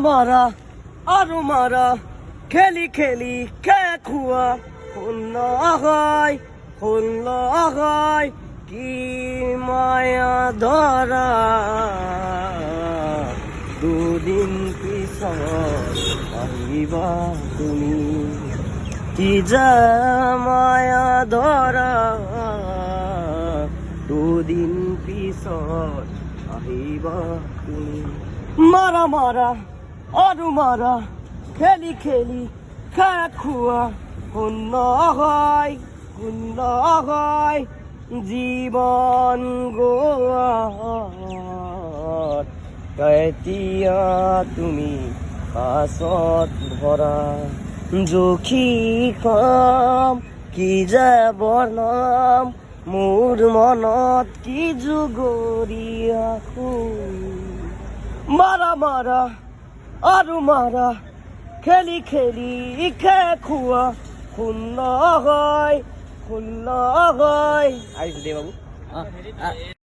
মারা আৰু মারা খেলি খেলি খে খুয়া শূন্য হয় কি মায়া ধরা দুদিন পিছত আহিবা তুমি কি যে মায়া ধরা দুদিন পিছত আহিবা তুমি মারা মারা আৰু মারা খেলি খেলি খা খোৱা শূন্য হয় জীৱন গোৱাত এতিয়া তুমি পাছত ভৰা জুখি কাম কি যে বৰ্ণাম মোৰ মনত কি জুগৰি আখো মাৰা মাৰা আৰু মাৰা খেলি খেলি খে খোৱা শূন্য হয় আহিছো দে বাবু